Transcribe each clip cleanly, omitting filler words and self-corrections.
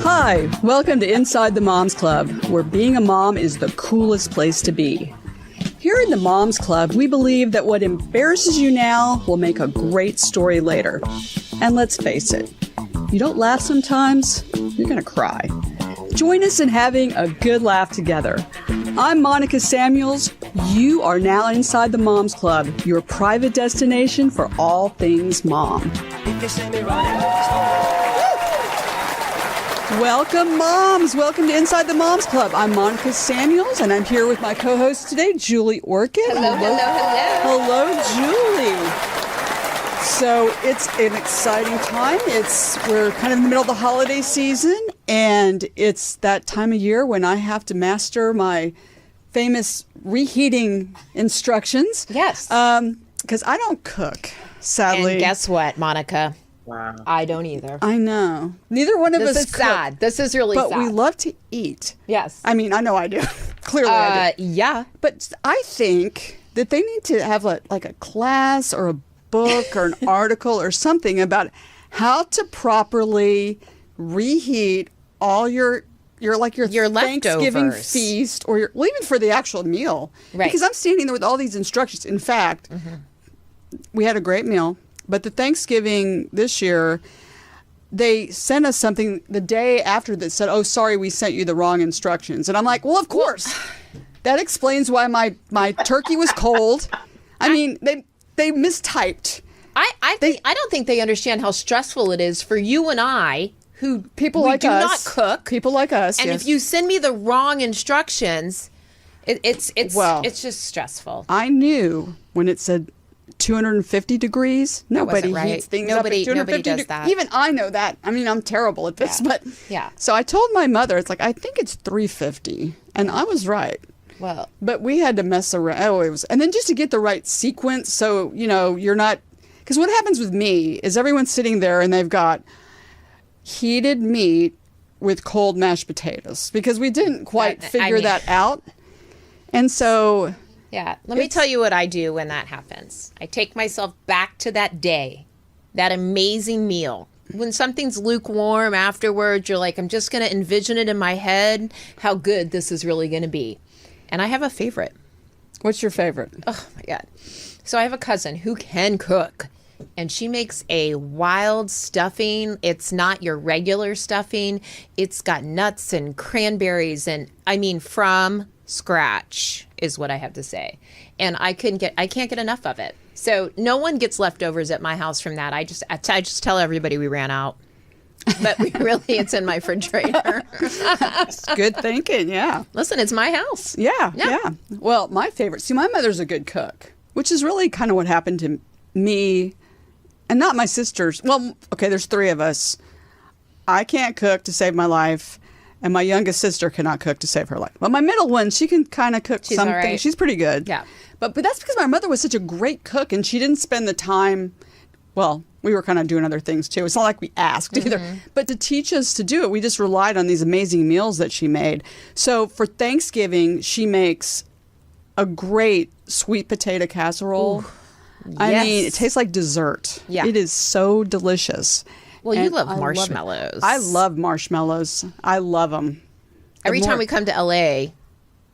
Hi, welcome to Inside the Moms Club, where being a mom is the coolest place to be. Here in the Moms Club, we believe that what embarrasses you now will make a great story later. And let's face it, you don't laugh sometimes, you're gonna cry. Join us in having a good laugh together. I'm Monica Samuels. You are now inside the Moms Club, your private destination for all things mom. Welcome, moms. Welcome to Inside the Moms Club. I'm Monica Samuels, and I'm here with my co-host today, Julie Orchid. Hello. Hello, Julie. So it's an exciting time. We're kind of in the middle of the holiday season, and it's that time of year when I have to master my famous reheating instructions. Yes. Because I don't cook, sadly. And guess what, Monica? Wow. I don't either. I know. Neither one of us This is cook, sad. This is really sad. but we love to eat. Yes. I mean, I know I do. Clearly I do. Yeah. But I think that they need to have like a class or a book or an article or something about how to properly reheat all your Thanksgiving leftovers. feast or even for the actual meal. Right. Because I'm standing there with all these instructions. In fact, we had a great meal, but the Thanksgiving this year, they sent us something the day after that said, "Oh, sorry, we sent you the wrong instructions." And I'm like, "Well, of course." That explains why my turkey was cold. I mean, they mistyped. I don't think they understand how stressful it is for you and I who do not cook. People like us. And yes. if you send me the wrong instructions, it's just stressful. I knew when it said 250 degrees. Nobody right. heats things Nobody- up at 250 nobody does degrees. that. Even I know that. I mean, I'm terrible at this, Yeah. but Yeah. So I told my mother, it's like, I think it's 350, and I was right. Well, But we had to mess around. Oh, and then just to get the right sequence, so you're not. Because what happens with me is everyone's sitting there and they've got heated meat with cold mashed potatoes because we didn't quite figure that out, and so. yeah. Let me tell you what I do when that happens. I take myself back to that day, that amazing meal. When something's lukewarm afterwards, you're like, I'm just going to envision it in my head, how good this is really going to be. And I have a favorite. What's your favorite? Oh, my God. So I have a cousin who can cook, and she makes a wild stuffing. It's not your regular stuffing. It's got nuts and cranberries, and I mean, from scratch is what I have to say. And I can't get enough of it. So no one gets leftovers at my house from that. I just tell everybody we ran out. But it's in my refrigerator. Good thinking, yeah. Listen, it's my house. Yeah. Well, my favorite. See, my mother's a good cook, which is really kind of what happened to me, and not my sisters. Well, okay, there's three of us. I can't cook to save my life, and my youngest sister cannot cook to save her life. Well, my middle one, she can kind of cook something. all right. She's pretty good. Yeah. But that's because my mother was such a great cook, and she didn't spend the time. Well, we were kind of doing other things too. It's not like we asked either. But to teach us to do it, we just relied on these amazing meals that she made. So for Thanksgiving, she makes a great sweet potato casserole. Ooh, I yes. mean, it tastes like dessert. Yeah. It is so delicious. Well, you And love I it. marshmallows. I love marshmallows. I love them. Every time we come to LA,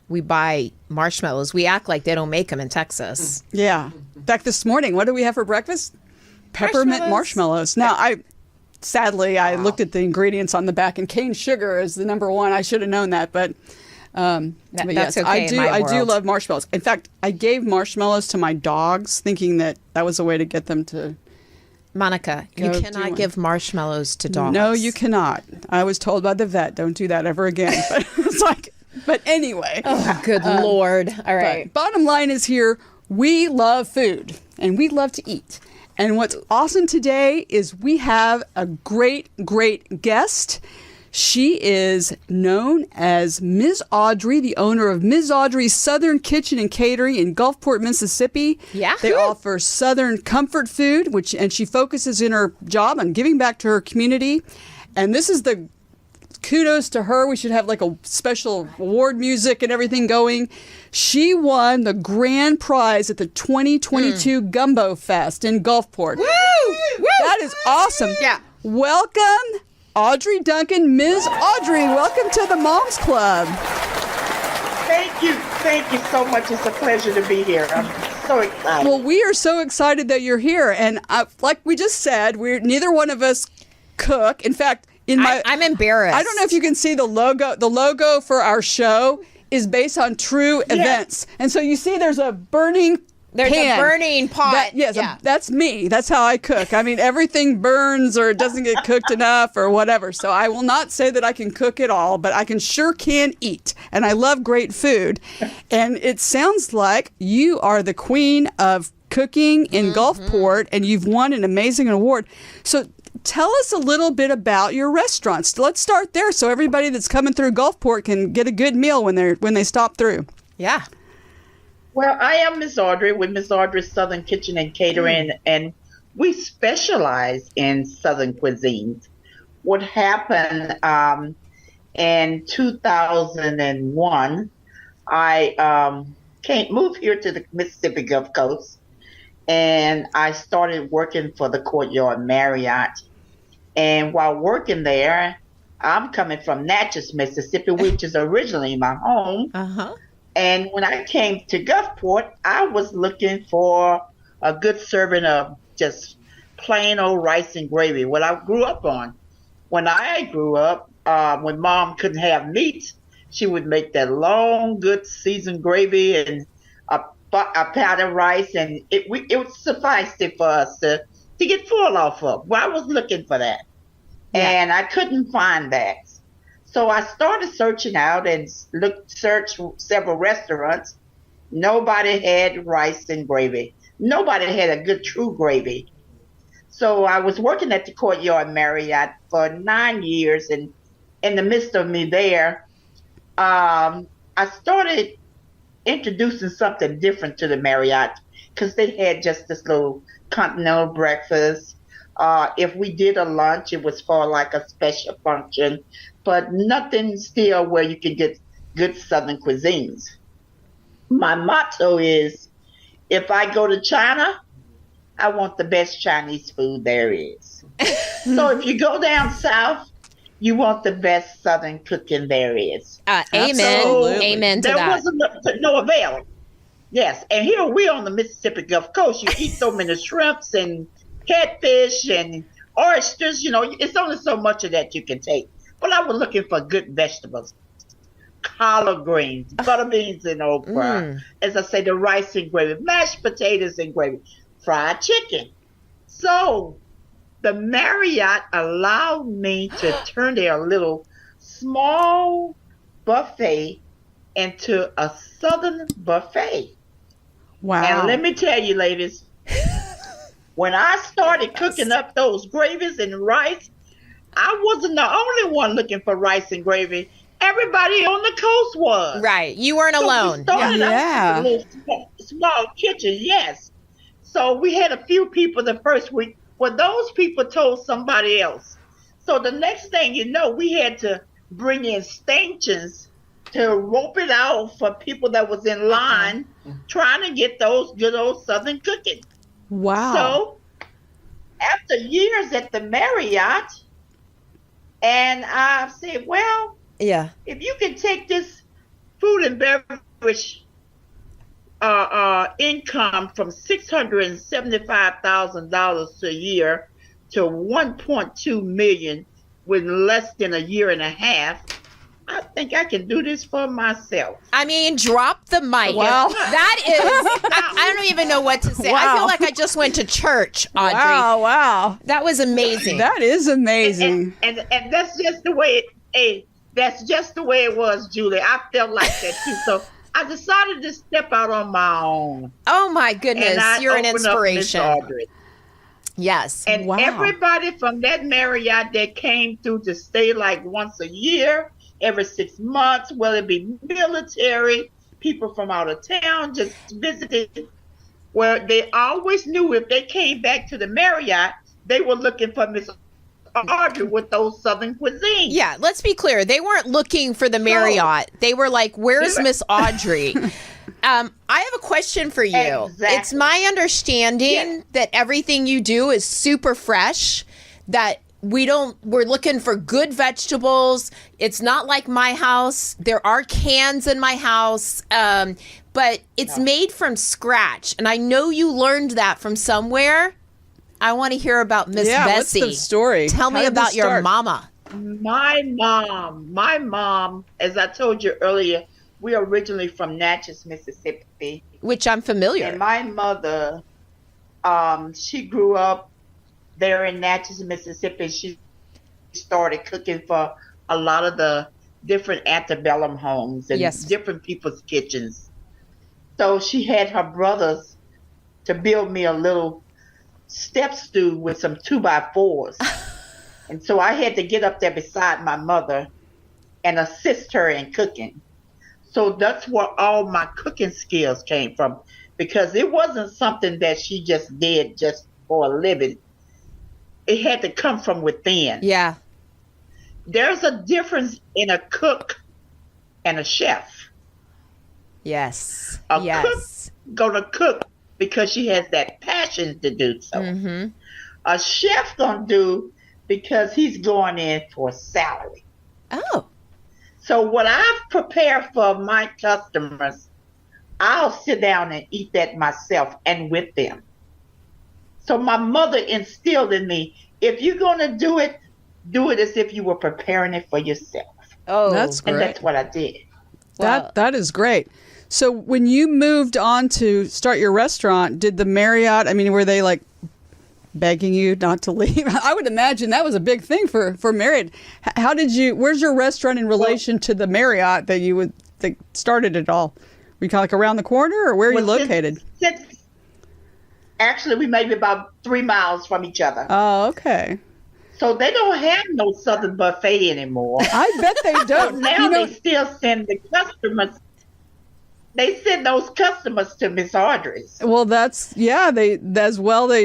we buy marshmallows. We act like they don't make them in Texas. Yeah. In fact, this morning, what did we have for breakfast? Peppermint marshmallows. Now, I looked at the ingredients on the back, and cane sugar is the number one. I should have known that, but That's yes, okay in my I do world. love marshmallows. In fact, I gave marshmallows to my dogs, thinking that was a way to get them to. Monica, you Go do cannot one. give marshmallows to dogs. No, you cannot. I was told by the vet, don't do that ever again. But it's like, but anyway. Oh, good Lord. All right. But bottom line is here, we love food and we love to eat. And what's awesome today is we have a great, great guest. She is known as Ms. Audrey, the owner of Ms. Audrey's Southern Kitchen and Catering in Gulfport, Mississippi. Yahoo! They offer Southern comfort food, and she focuses in her job on giving back to her community. And this is the kudos to her. We should have like a special award music and everything going. She won the grand prize at the 2022 Gumbo Fest in Gulfport. Woo! Woo! That is awesome. Yeah. Welcome, Audrey Duncan. Ms. Audrey, welcome to the Moms Club. Thank you. Thank you so much. It's a pleasure to be here. I'm so excited. Well, we are so excited that you're here. And like we just said, neither one of us cook. In fact, I'm embarrassed. I don't know if you can see the logo. The logo for our show is based on true events. And so you see there's a burning pan. A burning pot. That's me. That's how I cook. I mean, everything burns or it doesn't get cooked enough or whatever. So I will not say that I can cook it all, but I can eat. And I love great food. And it sounds like you are the queen of cooking in Gulfport, and you've won an amazing award. So tell us a little bit about your restaurants. Let's start there so everybody that's coming through Gulfport can get a good meal when they stop through. Yeah. Well, I am Miss Audrey with Miss Audrey's Southern Kitchen and Catering, and we specialize in Southern cuisines. What happened in 2001, I moved here to the Mississippi Gulf Coast, and I started working for the Courtyard Marriott. And while working there, I'm coming from Natchez, Mississippi, which is originally my home. Uh-huh. And when I came to Gulfport, I was looking for a good serving of just plain old rice and gravy, what I grew up on. When I grew up, when Mom couldn't have meat, she would make that long, good seasoned gravy and a pot of rice, and it would suffice it for us to get full off of. Well, I was looking for that, and I couldn't find that. So I started searching out and searched several restaurants. Nobody had rice and gravy. Nobody had a good true gravy. So I was working at the Courtyard Marriott for 9 years, and in the midst of me there, I started introducing something different to the Marriott because they had just this little continental breakfast. If we did a lunch, it was for like a special function, but nothing still where you can get good Southern cuisines. My motto is, if I go to China, I want the best Chinese food there is. So if you go down south, you want the best Southern cooking there is. Amen. Absolutely. Amen to there that. wasn't no avail. Yes, and here we on the Mississippi Gulf Coast, you eat so many shrimps and catfish and oysters, it's only so much of that you can take. But I was looking for good vegetables, collard greens, butter beans and okra. As I say, the rice and gravy, mashed potatoes and gravy, fried chicken. So the Marriott allowed me to turn their little small buffet into a Southern buffet. Wow. And let me tell you, ladies, when I started cooking up those gravies and rice, I wasn't the only one looking for rice and gravy. Everybody on the coast was. Right. You weren't alone. We started out with a little small kitchen, yes. So we had a few people the first week. Well, those people told somebody else. So the next thing you know, we had to bring in stanchions to rope it out for people that was in line trying to get those good old Southern cooking. Wow. So after years at the Marriott, and I said, well, if you can take this food and beverage income from $675,000 a year to $1.2 million within less than a year and a half, I think I can do this for myself. I mean, drop the mic. Wow. That is, I don't even know what to say. Wow. I feel like I just went to church, Audrey. Wow. That was amazing. That is amazing. And that's just the way that's just the way it was, Julie. I felt like that too. So I decided to step out on my own. Oh my goodness, you're an inspiration. Yes. And everybody from that Marriott that came through to stay like once a year, every 6 months, whether it be military, people from out of town just visited, where they always knew if they came back to the Marriott, they were looking for Miss Audrey with those Southern cuisines. Yeah, let's be clear. They weren't looking for the Marriott. They were like, where's Miss Audrey? I have a question for you. Exactly. It's my understanding that everything you do is super fresh, that we're looking for good vegetables. It's not like my house. There are cans in my house, but it's made from scratch. And I know you learned that from somewhere. I want to hear about Miss Bessie. What's the story? Tell me about your mama. My mom, as I told you earlier, we are originally from Natchez, Mississippi. Which I'm familiar. And my mother, she grew up there in Natchez, Mississippi. She started cooking for a lot of the different antebellum homes and different people's kitchens. So she had her brothers to build me a little step stool with some 2x4s. And so I had to get up there beside my mother and assist her in cooking. So that's where all my cooking skills came from, because it wasn't something that she just did just for a living. It had to come from within. Yeah. There's a difference in a cook and a chef. Yes. A cook gonna cook because she has that passion to do so. Mm-hmm. A chef gonna do because he's going in for a salary. Oh. So what I've prepared for my customers, I'll sit down and eat that myself and with them. So my mother instilled in me, if you're gonna do it as if you were preparing it for yourself. Oh, that's great. And that's what I did. That is great. So when you moved on to start your restaurant, did the Marriott, were they like begging you not to leave? I would imagine that was a big thing for Marriott. Where's your restaurant in relation to the Marriott that started it all? Were you kind of like around the corner, or where are you located? Actually, we may be about 3 miles from each other. Oh, okay. So they don't have no Southern buffet anymore. I bet they don't. Now they still send the customers. They send those customers to Miss Audrey's. Well, they should.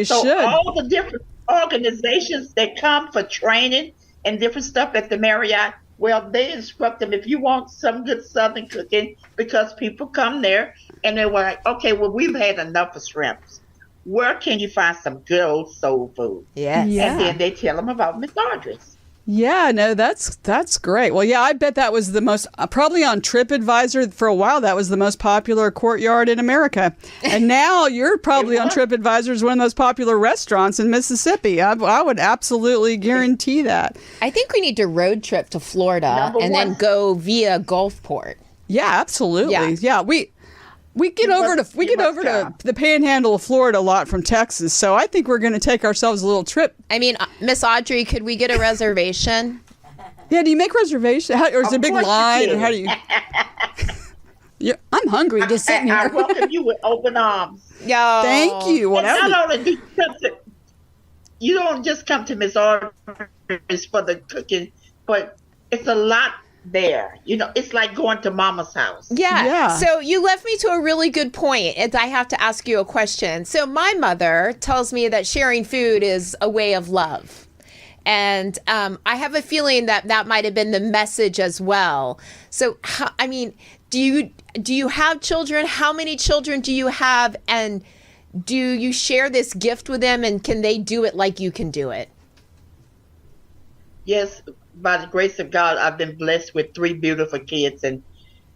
So all the different organizations that come for training and different stuff at the Marriott, well, they instruct them, if you want some good Southern cooking, because people come there and they're like, okay, well, we've had enough of shrimps. Where can you find some good old soul food? Yes. Yeah. And then they tell them about Miss Audrey's. Yeah, no, that's great. Well, yeah, I bet that was the most, probably on TripAdvisor for a while, that was the most popular courtyard in America. And now you're probably on TripAdvisor as one of the most popular restaurants in Mississippi. I would absolutely guarantee that. I think we need to road trip to Florida then go via Gulfport. Yeah, absolutely. Yeah, we get over to the Panhandle of Florida a lot from Texas, so I think we're going to take ourselves a little trip. Miss Audrey, could we get a reservation? Yeah, do you make reservations, or is it a big line, or how do you? Yeah, I'm hungry just sitting here. I welcome you with open arms. Yo, thank you. And not only do you don't just come to Miss Audrey's for the cooking, but it's a lot there. It's like going to Mama's house. Yeah. So you left me to a really good point, and I have to ask you a question. So my mother tells me that sharing food is a way of love. And I have a feeling that might have been the message as well. So, do you have children? How many children do you have? And do you share this gift with them, and can they do it like you can do it? Yes. By the grace of God, I've been blessed with 3 beautiful kids, and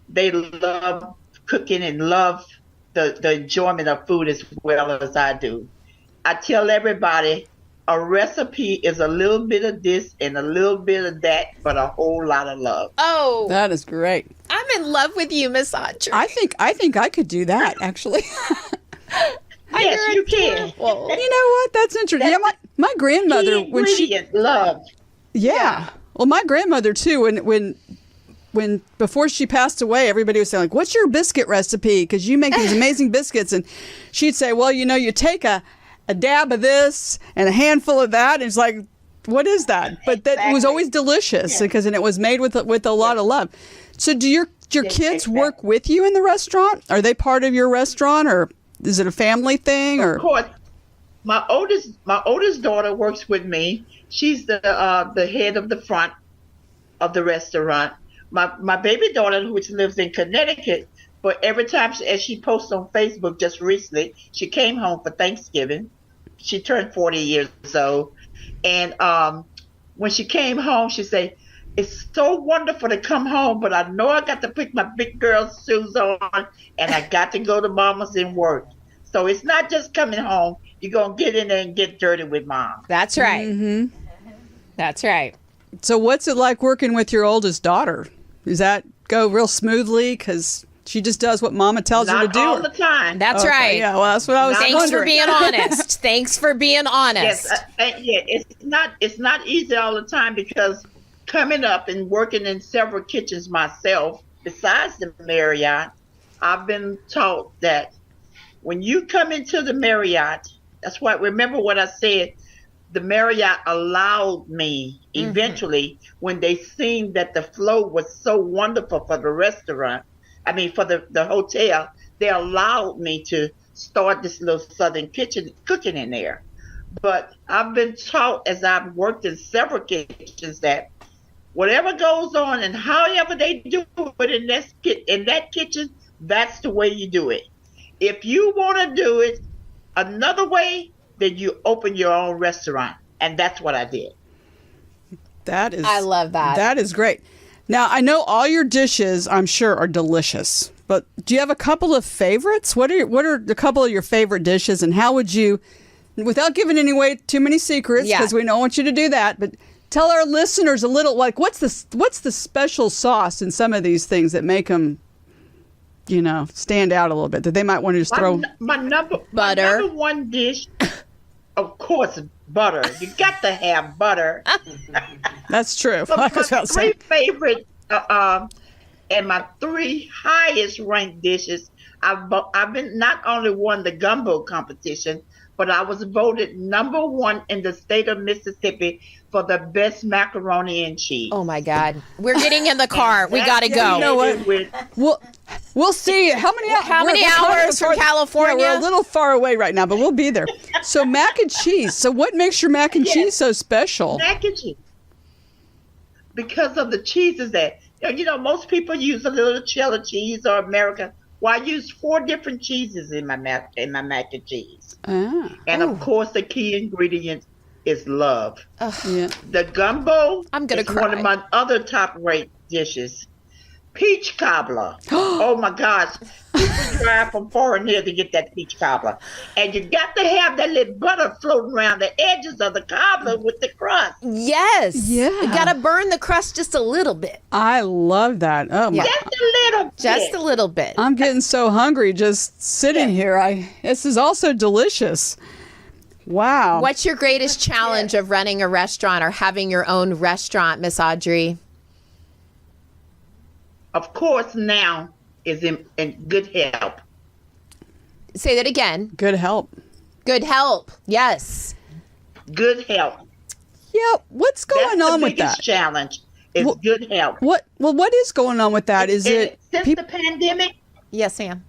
they love cooking and love the enjoyment of food as well as I do. I tell everybody a recipe is a little bit of this and a little bit of that, but a whole lot of love. Oh, that is great. I'm in love with you, Miss Audrey. I think I could do that, actually. Yes, you can. Well, you know what? That's interesting. Yeah, my grandmother, when she love. Yeah. Well, my grandmother too. When before she passed away, everybody was saying, like, "What's your biscuit recipe? Because you make these amazing biscuits." And she'd say, "Well, you take a dab of this and a handful of that." And it's like, what is that? But that it was always delicious because it was made with a lot of love. So, do your kids work with you in the restaurant? Are they part of your restaurant, or is it a family thing? Or Of course. my oldest daughter works with me. She's the head of the front of the restaurant. My baby daughter, which lives in Connecticut, but every time as she posts on Facebook, just recently, she came home for Thanksgiving. She turned 40 years old, and when she came home, she said, "It's so wonderful to come home, but I know I got to put my big girl shoes on, and I got to go to Mama's and work." So it's not just coming home. You're going to get in there and get dirty with Mom. That's right. Mm-hmm. That's right. So what's it like working with your oldest daughter? Does that go real smoothly? Because she just does what Mama tells her to do. Not all the time. That's right. Yeah, well, that's what I was Thanks wondering. for being honest. Thanks for being honest. Yes, it's not easy all the time, because coming up and working in several kitchens myself, besides the Marriott, I've been taught that when you come into the Marriott, that's why, remember what I said, the Marriott allowed me eventually, when they seen that the flow was so wonderful for the restaurant, for the hotel, they allowed me to start this little southern kitchen cooking in there. But I've been taught, as I've worked in several kitchens, that whatever goes on and however they do it in that kitchen, that's the way you do it. If you want to do it another way, then you open your own restaurant. And that's what I did. I love that. That is great. Now, I know all your dishes, I'm sure, are delicious. But do you have a couple of favorites? What are a couple of your favorite dishes? And how would you, without giving away too many secrets, because we don't want you to do that, but tell our listeners a little, like, what's the special sauce in some of these things that make them, stand out a little bit, that they might want to just throw? My number one dish, of course, butter. You got to have butter. That's true. But my three favorite and my three highest ranked dishes, I've been not only won the gumbo competition, but I was voted number one in the state of Mississippi for the best macaroni and cheese. Oh my God. We're getting in the car. We got to go. You know what? We'll see. How many hours from California? Yeah, we're a little far away right now, but we'll be there. So mac and cheese. So what makes your mac and cheese so special? Mac and cheese. Because of the cheeses that, most people use a little cheddar cheese or American. Well, I use 4 different cheeses in my mac and cheese. And of course, the key ingredient is love. Yeah. The gumbo is cry. one of my other top-rate dishes. Peach cobbler. Oh my gosh. People drive from far and near to get that peach cobbler. And you got to have that little butter floating around the edges of the cobbler with the crust. Yes. Yeah. You got to burn the crust just a little bit. I love that. Oh my. Just a little bit. Just a little bit. I'm getting so hungry just sitting here. This is also delicious. Wow. What's your greatest challenge of running a restaurant or having your own restaurant, Miss Audrey? Of course, now is in good health. Say that again. Good help. Good help. Yes. Good health. Yeah. What's going on with that? The biggest challenge is good health. What is going on with that? Is it since the pandemic? Yes, Sam.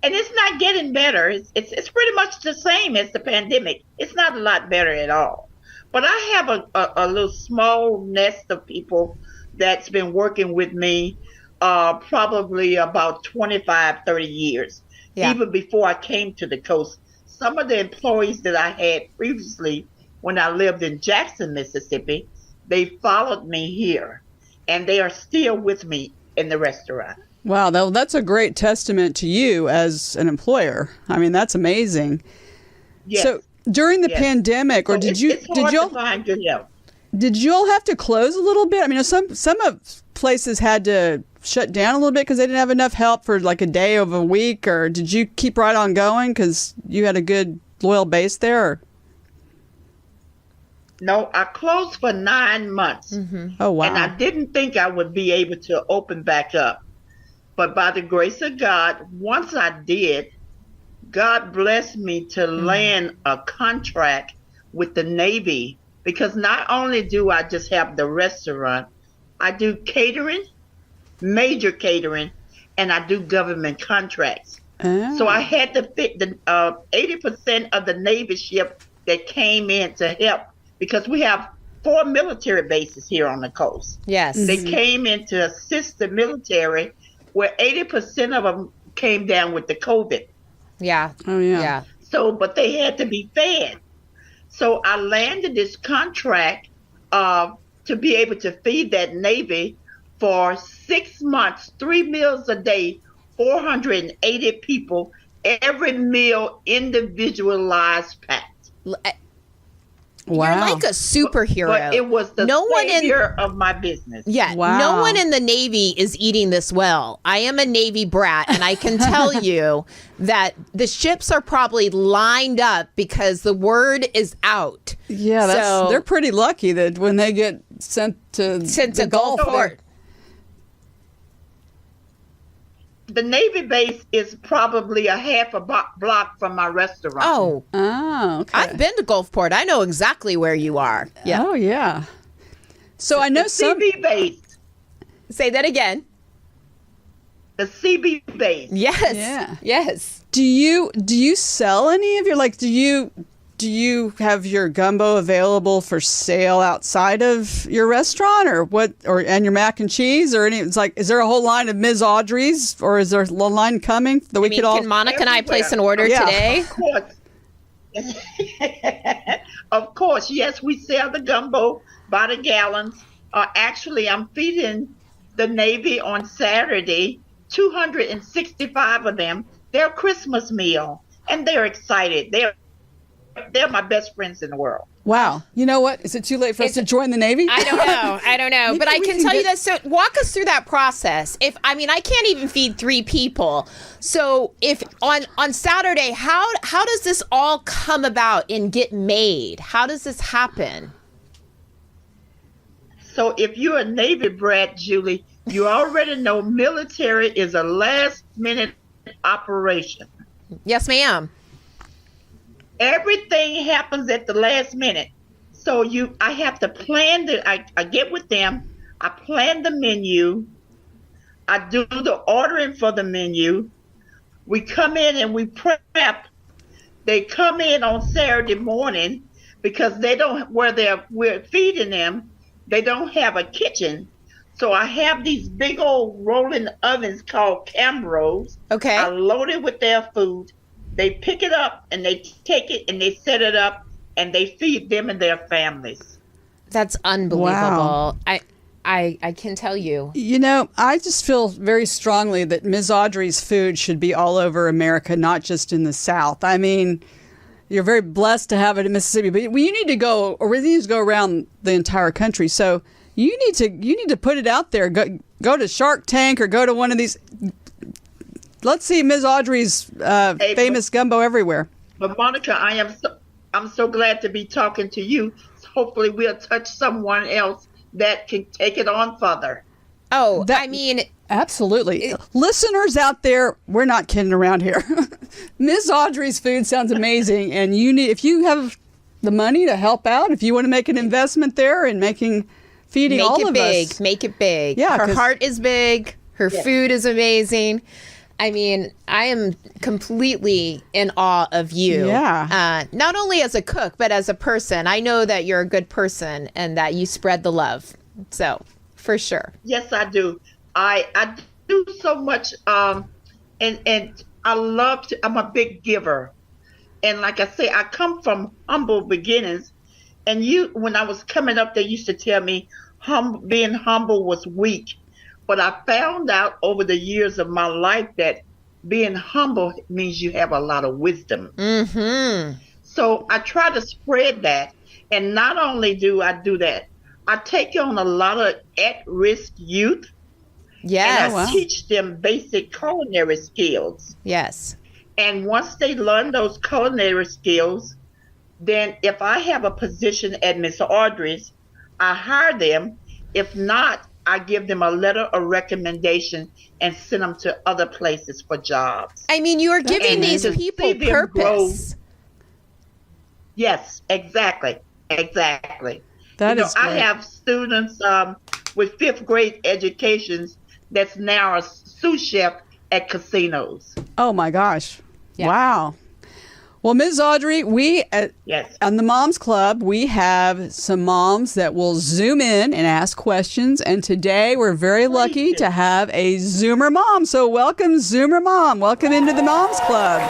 And it's not getting better. It's pretty much the same as the pandemic. It's not a lot better at all. But I have a little small nest of people that's been working with me probably about 25, 30 years, even before I came to the coast. Some of the employees that I had previously when I lived in Jackson, Mississippi, they followed me here, and they are still with me in the restaurant. Wow, that's a great testament to you as an employer. I mean, that's amazing. Yes. So during the pandemic, or did you to find good help. Did you all have to close a little bit? I mean, some of places had to shut down a little bit because they didn't have enough help for like a day of a week, or did you keep right on going because you had a good loyal base there? Or? No, I closed for 9 months. Mm-hmm. Oh, wow. And I didn't think I would be able to open back up. But by the grace of God, once I did, God blessed me to land a contract with the Navy, because not only do I just have the restaurant, I do catering, major catering, and I do government contracts. So I had to fit the 80% of the Navy ship that came in to help, because we have 4 military bases here on the coast. Yes. They came in to assist the military, where 80% of them came down with the COVID. Yeah. Oh, yeah. Yeah. So, but they had to be fed. So I landed this contract to be able to feed that Navy for 6 months, 3 meals a day, 480 people, every meal individualized packed. Wow. You're like a superhero. But it was the no savior of my business. Yeah, Wow. no one in the Navy is eating this well. I am a Navy brat, and I can tell you that the ships are probably lined up because the word is out. Yeah, they're pretty lucky that when they get sent to Gulfport. The Navy base is probably a half a block from my restaurant. Oh, okay. I've been to Gulfport. I know exactly where you are. Yeah. Oh, yeah. So I know the some. CB base. Say that again. The CB base. Yes. Yeah. Yes. Do you sell any of your, like, do you have your gumbo available for sale outside of your restaurant, or what, and your mac and cheese, or any? It's like, is there a whole line of Ms. Audrey's, or is there a line coming that we could all? Can Monica and I place an order Yeah. today? Of course. Of course, yes, we sell the gumbo by the gallons. Actually, I'm feeding the Navy on Saturday, 265 of them, their Christmas meal, and they're excited. They're my best friends in the world. Wow. You know what? Is it too late for us to join the Navy? I don't know. Maybe But I we can can tell you get- that. So walk us through that process. I can't even feed 3 people. So if on Saturday, how does this all come about and get made? How does this happen? So if you're a Navy brat, Julie, you already know military is a last-minute operation. Yes, ma'am. Everything happens at the last minute. So I have to plan I get with them, I plan the menu, I do the ordering for the menu. We come in and we prep. They come in on Saturday morning because we're feeding them, they don't have a kitchen. So I have these big old rolling ovens called Camros. Okay. I load it with their food. They pick it up and they take it and they set it up and they feed them and their families. That's unbelievable. Wow. I can tell you. You know, I just feel very strongly that Ms. Audrey's food should be all over America, not just in the South. I mean, you're very blessed to have it in Mississippi, but you need to go around the entire country. So you need to put it out there. Go to Shark Tank or go to one of these. Let's see Ms. Audrey's famous gumbo everywhere. But Monica, I'm so glad to be talking to you. Hopefully we'll touch someone else that can take it on further. Oh, Absolutely. Listeners out there, we're not kidding around here. Ms. Audrey's food sounds amazing, and if you have the money to help out, if you want to make an investment there in feeding all of us. Make it big. Yeah, her heart is big. Her food is amazing. I mean, I am completely in awe of you. Yeah. Not only as a cook, but as a person. I know that you're a good person and that you spread the love. So, for sure. Yes, I do. I do so much, and I love to. I'm a big giver, and like I say, I come from humble beginnings. And when I was coming up, they used to tell me being humble was weak. But I found out over the years of my life that being humble means you have a lot of wisdom. Mm-hmm. So I try to spread that. And not only do I do that, I take on a lot of at-risk youth. Yes. And I teach them basic culinary skills. Yes. And once they learn those culinary skills, then if I have a position at Miss Audrey's, I hire them. If not, I give them a letter of recommendation and send them to other places for jobs. I mean, you are giving these people purpose. Yes, exactly. Exactly. That is I great. have students with 5th grade educations that's now a sous chef at casinos. Oh my gosh. Yeah. Wow. Well, Ms. Audrey, we Yes. on the Moms Club, we have some moms that will Zoom in and ask questions. And today we're very lucky to have a Zoomer mom. So welcome, Zoomer mom. Welcome into the Moms Club.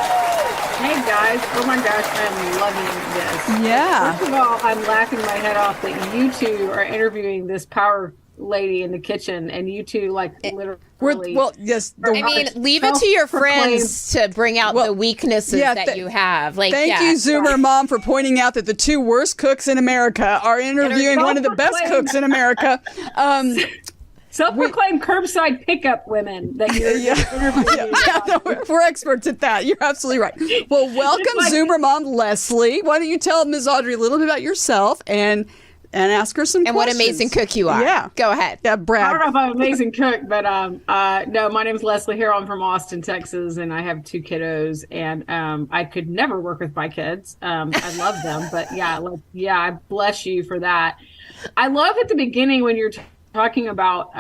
Hey guys, oh my gosh, I'm loving this. Yeah. First of all, I'm laughing my head off that you two are interviewing this power lady in the kitchen, and you two like literally. Yes. I mean, leave it to your friends to bring out the weaknesses that you have. Like, thank you, Zoomer mom, for pointing out that the two worst cooks in America are interviewing one of the best cooks in America. Self-proclaimed curbside pickup women that you're interviewing. No, we're experts at that. You're absolutely right. Well, welcome, Zoomer mom Leslie. Why don't you tell Ms. Audrey a little bit about yourself and ask her some questions. And what amazing cook you are. Yeah. Go ahead. Yeah, Brad. I don't know if I'm an amazing cook, but no, my name is Leslie here. I'm from Austin, Texas, and I have 2 kiddos, and I could never work with my kids. I love them, but I bless you for that. I love at the beginning when you're talking about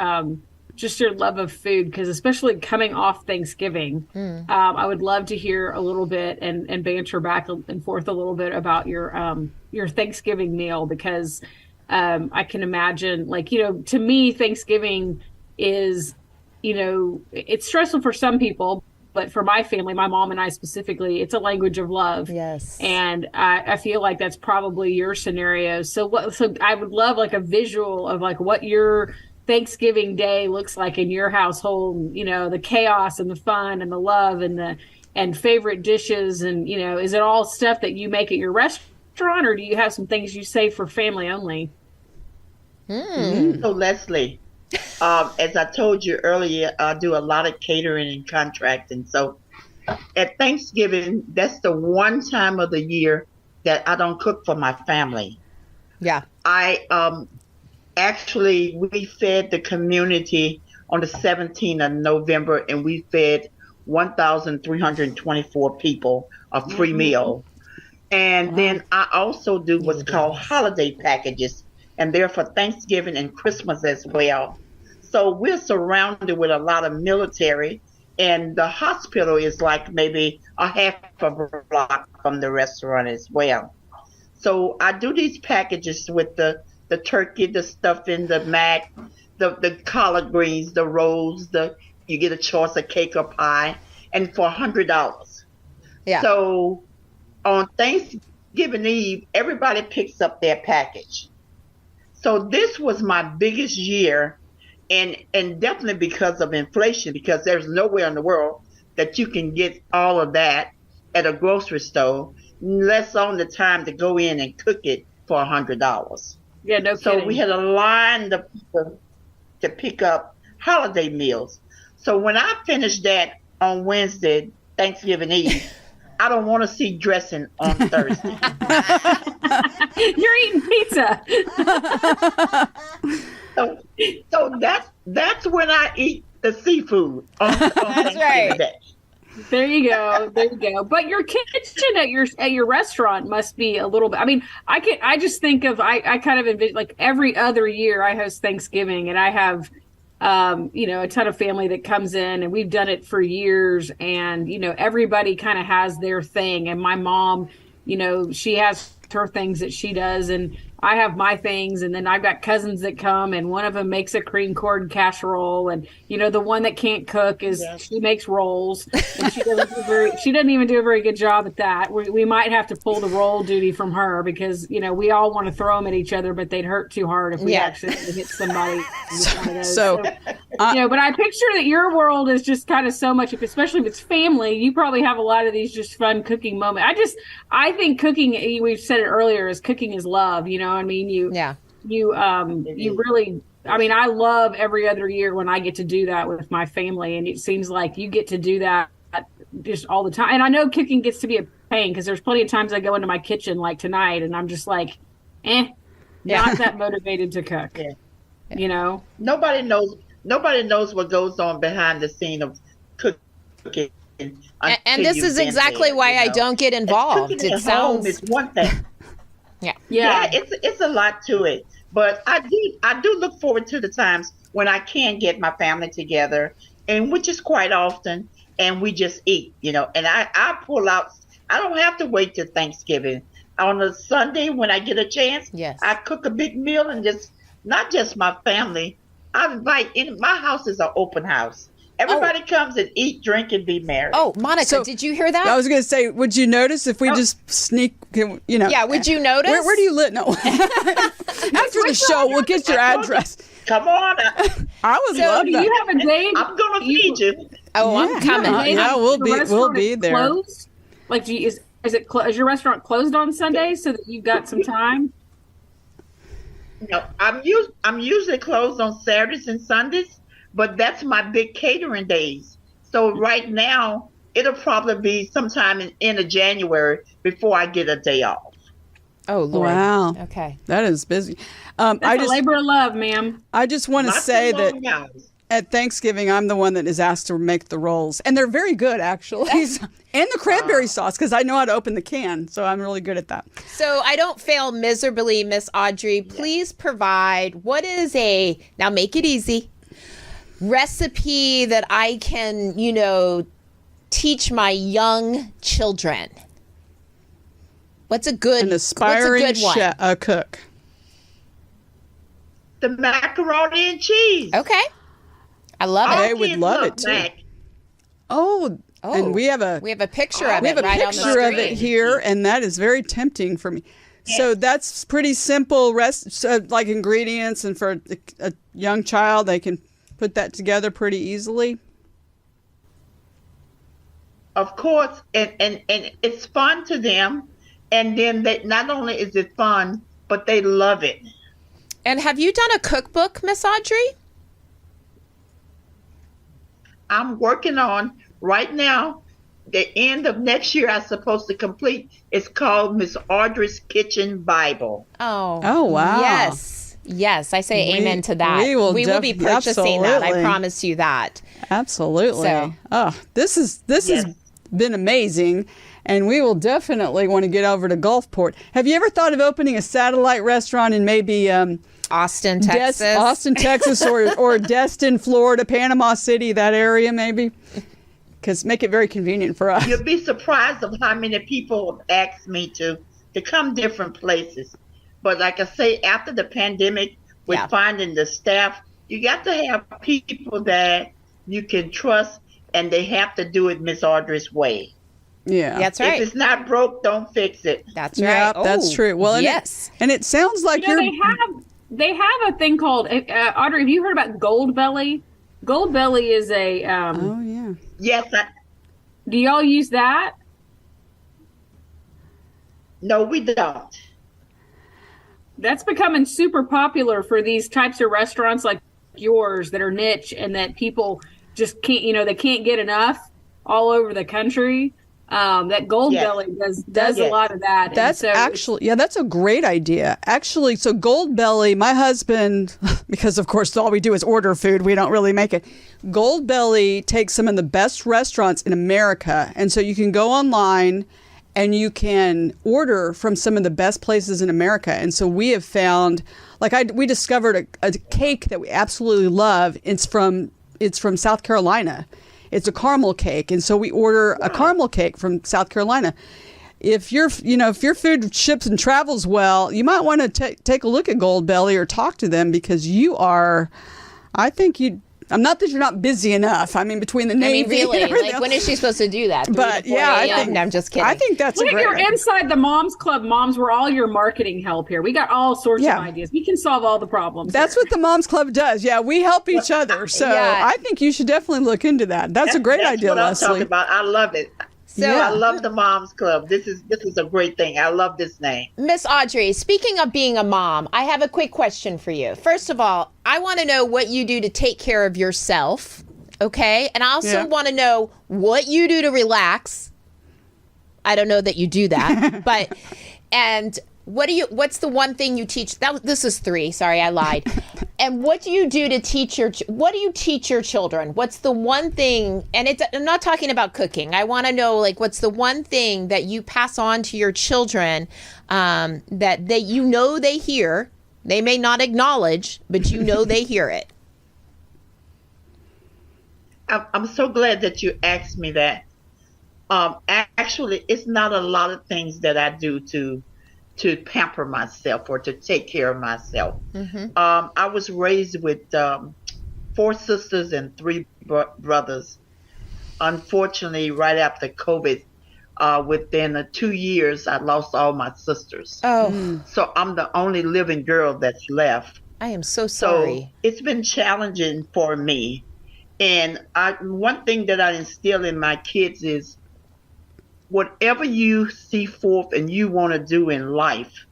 just your love of food, because especially coming off Thanksgiving, I would love to hear a little bit and banter back and forth a little bit about your Thanksgiving meal, because I can imagine, like, to me, Thanksgiving is, it's stressful for some people, but for my family, my mom and I specifically, it's a language of love. Yes. And I feel like that's probably your scenario. So I would love like a visual of like what your Thanksgiving day looks like in your household, the chaos and the fun and the love and favorite dishes. And, is it all stuff that you make at your restaurant, or do you have some things you save for family only? So Leslie, as I told you earlier, I do a lot of catering and contracting. So at Thanksgiving, that's the one time of the year that I don't cook for my family. Yeah. Actually, we fed the community on the 17th of November, and we fed 1,324 people a free meal. And then I also do what's called holiday packages, and they're for Thanksgiving and Christmas as well. So we're surrounded with a lot of military, and the hospital is like maybe a half a block from the restaurant as well. So I do these packages with the turkey, the stuffing, the mac, the collard greens, the rolls, you get a choice of cake or pie, and for $100. Yeah. So on Thanksgiving Eve, everybody picks up their package. So this was my biggest year, and definitely because of inflation, because there's nowhere in the world that you can get all of that at a grocery store, less on the time to go in and cook it for $100. Yeah, no So kidding. we had a line of people to pick up holiday meals. So when I finished that on Wednesday, Thanksgiving Eve, I don't want to see dressing on Thursday. You're eating pizza. So that's when I eat the seafood on Thanksgiving right. Day. There you go. But your kitchen at your restaurant must be a little bit. I mean, I just think of I kind of envision like every other year I host Thanksgiving, and I have a ton of family that comes in, and we've done it for years, and everybody kind of has their thing. And my mom, she has her things that she does, and I have my things, and then I've got cousins that come, and one of them makes a cream corn casserole, and the one that can't cook is she makes rolls, and she doesn't even do a very good job at that. We might have to pull the roll duty from her, because we all want to throw them at each other, but they'd hurt too hard if we accidentally hit somebody with one of those. But I picture that your world is just kind of so much, especially if it's family, you probably have a lot of these just fun cooking moments. I think cooking, we've said it earlier, is cooking is love. I mean, you really, I mean, I love every other year when I get to do that with my family, and it seems like you get to do that just all the time. And I know cooking gets to be a pain, because there's plenty of times I go into my kitchen like tonight, and I'm just like, not that motivated to cook. Nobody knows what goes on behind the scene of cooking. And this is exactly why I don't get involved. It sounds is one thing. Yeah, it's a lot to it, but I do look forward to the times when I can get my family together and which is quite often, and we just eat, and I pull out. I don't have to wait till Thanksgiving. On a Sunday when I get a chance, Yes. I cook a big meal and not just my family. I invite my house is an open house. Everybody comes and eat, drink, and be merry. Oh, Monica, did you hear that? I was going to say, would you notice if we just sneak, Yeah, would you notice? Where do you live? No. After the show, we'll get your address. Come on. I would love Do that. you have a date? I'm going to feed you. Oh, I'm coming. Yeah, we'll be there. Closed? Like, is your restaurant closed on Sundays so that you've got some time? No, I'm usually closed on Saturdays and Sundays, but that's my big catering days. So right now, it'll probably be sometime in end of January before I get a day off. Oh, Lord. Wow. Okay. That is busy. That's a labor of love, ma'am. I just want to Lots say of that long hours. at Thanksgiving, I'm the one that is asked to make the rolls. And they're very good, actually. And the cranberry sauce, because I know how to open the can. So I'm really good at that. So I don't fail miserably, Miss Audrey. Please provide what is now make it easy, recipe that I can, teach my young children. What's a good, An aspiring what's a good one? cook. The macaroni and cheese. Okay. I love They it. would Kids love love it, too. mac. Oh, and we have a picture of we it have a right on the picture of screen. it here, and that is very tempting for me. So that's pretty simple, like ingredients, and for a young child, they can put that together pretty easily. Of course, and it's fun to them, and then not only is it fun, but they love it. And have you done a cookbook, Miss Audrey? I'm working on right now. The end of next year, I'm supposed to complete. It's called Miss Audrey's Kitchen Bible. Oh, wow. Yes, I say amen to that. we will be purchasing that. I absolutely. promise you that. Absolutely. So- This has been amazing, and we will definitely want to get over to Gulfport. Have you ever thought of opening a satellite restaurant in maybe Austin, Texas. or Destin, Florida, Panama City, that area maybe? Because make it very convenient for us. You'll be surprised of how many people have asked me to come different places. But like I say, after the pandemic, with finding the staff, you got to have people that you can trust, and they have to do it Miss Audrey's way. Yeah, That's right. If it's not broke, don't fix it. That's right. Yeah, that's true. Well, and yes. it sounds like They have a thing called Audrey. Have you heard about Gold Belly? Gold Belly is a. Oh yeah. Yes. Do y'all use that? No, we don't. That's becoming super popular for these types of restaurants like yours that are niche and that people just can't. They can't get enough all over the country. That Gold Belly does a lot of that. That's that's a great idea. Actually, so Gold Belly, my husband, because of course all we do is order food, we don't really make it. Gold Belly takes some of the best restaurants in America, and so you can go online and you can order from some of the best places in America. And so we have found, we discovered a cake that we absolutely love. It's from South Carolina. It's a caramel cake, and so we order a caramel cake from South Carolina. If your food ships and travels well, you might want to take a look at Gold Belly or talk to them, because I'm not that you're not busy enough. I mean, between the Navy really, and everything when is she supposed to do that? 3 But to 4 a.m.? No, I'm just kidding. I think that's Look a at great your idea. Inside the Moms Club. Moms, we're all your marketing help here. We got all sorts of ideas. We can solve all the problems. That's what the Moms Club does. Yeah, we help each other. So I think you should definitely look into that. That's a great idea, what I'm Leslie. talking about. I love it. So I love the Moms Club. This is a great thing. I love this name. Miss Audrey, speaking of being a mom, I have a quick question for you. First of all, I want to know what you do to take care of yourself, okay? And I also want to know what you do to relax. I don't know that you do that, but what's the one thing you teach? This is 3. Sorry, I lied. And what do you do to teach what do you teach your children? What's the one thing, and I'm not talking about cooking. I want to know, what's the one thing that you pass on to your children that they hear. They may not acknowledge, but they hear it. I'm so glad that you asked me that. Actually, it's not a lot of things that I do to pamper myself or to take care of myself. I was raised with 4 sisters and 3 brothers. Unfortunately, right after COVID, within 2 years, I lost all my sisters. Oh, So I'm the only living girl that's left. I am so So sorry. it's been challenging for me. And one thing that I instill in my kids is whatever you see forth and you want to do in life,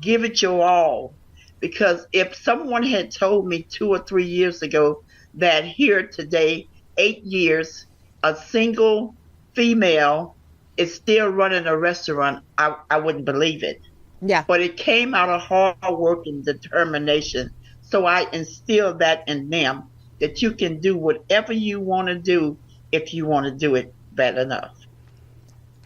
give it your all. Because if someone had told me 2 or 3 years ago that here today, 8 years, a single female is still running a restaurant, I wouldn't believe it. Yeah. But it came out of hard work and determination. So I instilled that in them, that you can do whatever you want to do if you want to do it bad enough.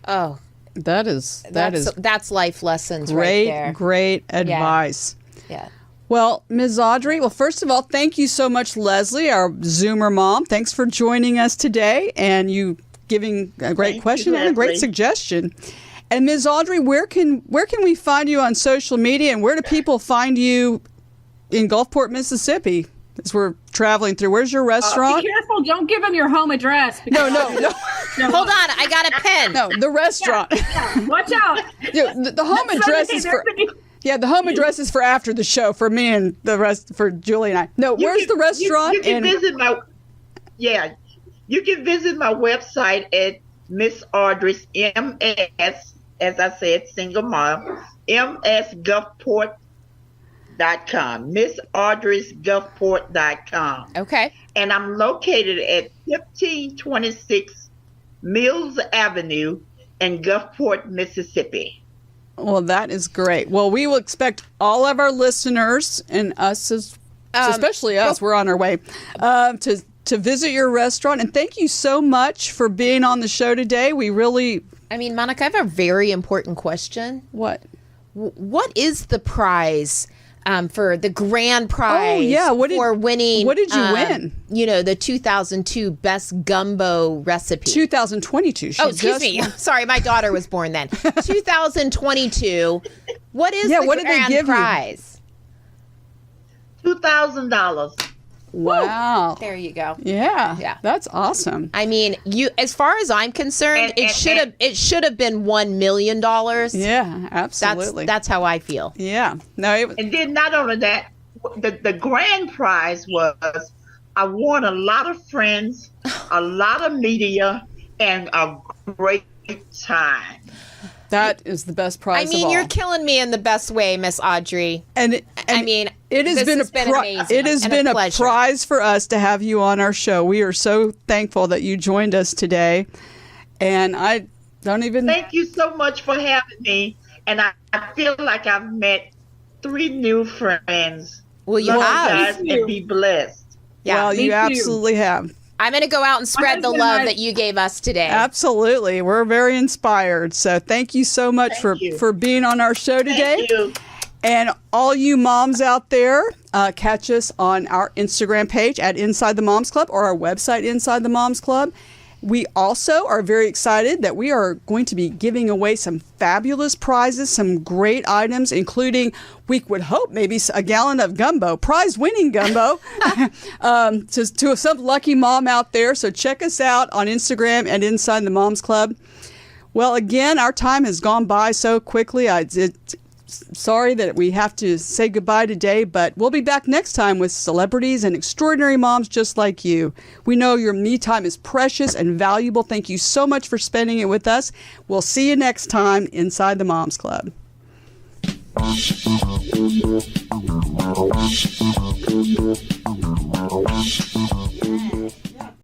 Oh, That's life lessons right great, there. great advice. Yeah. Well, Ms. Audrey, first of all, thank you so much, Leslie, our Zoomer mom. Thanks for joining us today and you giving a great Thank question you, and a great Leslie. suggestion. And Ms. Audrey, where can we find you on social media, and where do people find you in Gulfport, Mississippi, as we're traveling through? Where's your restaurant? Be careful! Don't give them your home address. No. Hold on, I got a pen. No, the restaurant. Watch out! The home address is for. Yeah, the home address is for after the show for me and the rest for Julie and I. No, where's the restaurant? You can visit you can visit my website at Miss Audrey's MS, as I said, single mom, msgulfport.com, Miss Audrey's Gulfport.com. Okay. And I'm located at 1526 Mills Avenue in Gulfport, Mississippi. Well, that is great. Well, we will expect all of our listeners and us, especially us, we're on our way, to visit your restaurant. And thank you so much for being on the show today. We really... Monica, I have a very important question. What? What is the prize for the grand prize? Oh, yeah. For winning? What did you win? The 2002 Best Gumbo Recipe. 2022. Excuse me. Sorry, my daughter was born then. 2022. What is the what did they grand give prize? $2,000. Wow. There you go. Yeah. That's awesome. As far as I'm concerned, it should have been $1 million. Yeah, absolutely. That's how I feel. Yeah. No. And then not only that, the grand prize was I won a lot of friends, a lot of media, and a great time. That is the best prize of all. You're killing me in the best way, Miss Audrey. And it has been amazing. It has been a prize for us to have you on our show. We are so thankful that you joined us today. And I don't even... Thank you so much for having me. And I feel like I've met 3 new friends. Well, you Love have. you guys and be blessed. Yeah, well, you absolutely have. I'm going to go out and spread the love that you gave us today. Absolutely. We're very inspired. So thank you so much for being on our show today. Thank you. And all you moms out there, catch us on our Instagram page at Inside the Moms Club or our website, Inside the Moms Club. We also are very excited that we are going to be giving away some fabulous prizes, some great items, including, we would hope, maybe a gallon of gumbo, prize-winning gumbo, to some lucky mom out there. So check us out on Instagram at Inside the Moms Club. Well, again, our time has gone by so quickly. Sorry that we have to say goodbye today, but we'll be back next time with celebrities and extraordinary moms just like you. We know your me time is precious and valuable. Thank you so much for spending it with us. We'll see you next time inside the Moms Club.